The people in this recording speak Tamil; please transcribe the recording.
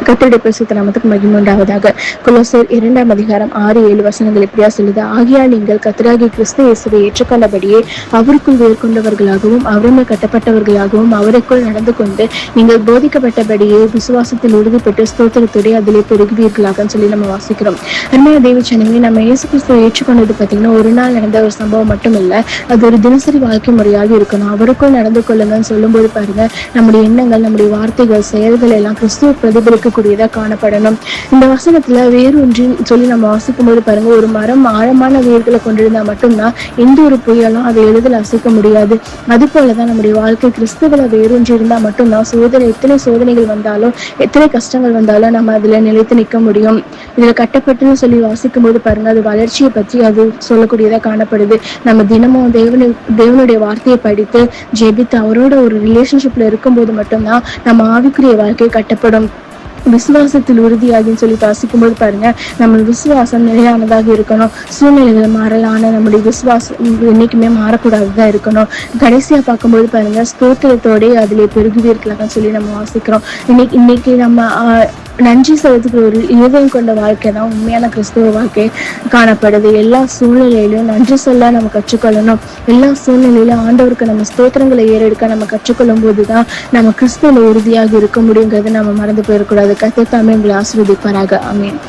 கர்த்தருடைய பரிசுத்த நாமத்துக்கு மகிமை உண்டாவதாக. கொலோசையர் 2ஆம் அதிகாரம் 6-7 இப்படியா சொல்லுது. ஆகையால் நீங்கள் கர்த்தராகிய கிறிஸ்து இயேசுவை ஏற்றுக்கொண்டபடியே அவருக்குள் வேர்கொண்டவர்களாகவும் அவருமே கட்டப்பட்டவர்களாகவும் அவருக்குள் நடந்து கொண்டு நீங்கள் போதிக்கப்பட்டபடியே விசுவாசத்தில் உறுதிப்பட்டு ஸ்தோத்திரத்தோடு அதிலே பெருகுவீர்களாக சொல்லி நம்ம வாசிக்கிறோம். அருமையான தேவச்சனமே, நம்ம இயேசு கிறிஸ்துவை ஏற்றுக்கொண்டது பார்த்தீங்கன்னா ஒரு நாள் நடந்த ஒரு சம்பவம் மட்டும் இல்லை, அது ஒரு தினசரி வாழ்க்கை முறையாக இருக்கணும். அவருக்குள் நடந்து கொள்ளுங்கன்னு சொல்லும்போது பாருங்க, நம்முடைய எண்ணங்கள், நம்முடைய வார்த்தைகள், செயல்கள் எல்லாம் கிறிஸ்துவ பிரதிபலிக்கக்கூடியதா காணப்படணும். இந்த வசனத்துல வேரூன்றி சொல்லி நம்ம வாசிக்கும் போது பாருங்க, ஒரு மரம் ஆழமான வேர்களை கொண்டிருந்தா மட்டும்தான் எந்த ஒரு புயலும் அதை எளிதில் அசைக்க முடியாது. அது போலதான் நம்முடைய வாழ்க்கை கிறிஸ்துவ வேரூன்றி இருந்தா மட்டும்தான் எத்தனை சோதனைகள் வந்தாலும் எத்தனை கஷ்டங்கள் வந்தாலும் நம்ம அதுல நிலைத்து நிற்க முடியும். இதுல கட்டப்பட்டுன்னு சொல்லி வாசிக்கும் போது பாருங்க, அது வளர்ச்சியை பற்றி அது சொல்லக்கூடியதா காணப்படுது. நம்ம தினமும் தேவனுடைய வார்த்தையை படித்து ஜெபித்து அவரோட ஒரு ரிலேஷன்ஷிப்ல இருக்கும்போது மட்டும்தான் நம்ம ஆவிக்குரிய வாழ்க்கை கட்டப்படும். விசுவாசத்தில் உறுதியாகின்னு சொல்லி வாசிக்கும்போது பாருங்க, நம்ம விசுவாசம் நிலையானதாக இருக்கணும். சூழ்நிலைகள் மாறலான நம்முடைய விசுவாசம் என்னைக்குமே மாறக்கூடாதுதான் இருக்கணும். கடைசியா பார்க்கும்போது பாருங்க, ஸ்தோத்திரத்தோட அதிலே பெருகுவீர்களாக சொல்லி நம்ம வாசிக்கிறோம். இன்னைக்கு நம்ம நன்றி செலுத்துகிற ஒரு இதயம் கொண்ட வாழ்க்கை தான் உண்மையான கிறிஸ்துவ வாழ்க்கை காணப்படுது. எல்லா சூழ்நிலையிலும் நன்றி சொல்ல நம்ம கற்றுக்கொள்ளணும். எல்லா சூழ்நிலையிலும் ஆண்டவருக்கு நம்ம ஸ்தோத்திரங்களை ஏறெடுக்க நம்ம கற்றுக்கொள்ளும் போதுதான் நம்ம கிறிஸ்துவ உறுதியாக இருக்க முடியுங்கிறது நம்ம மறந்து போயிடக்கூடாது. கர்த்தர் தாமே உங்களை ஆசீர்வதிப்பாராக. ஆமென்.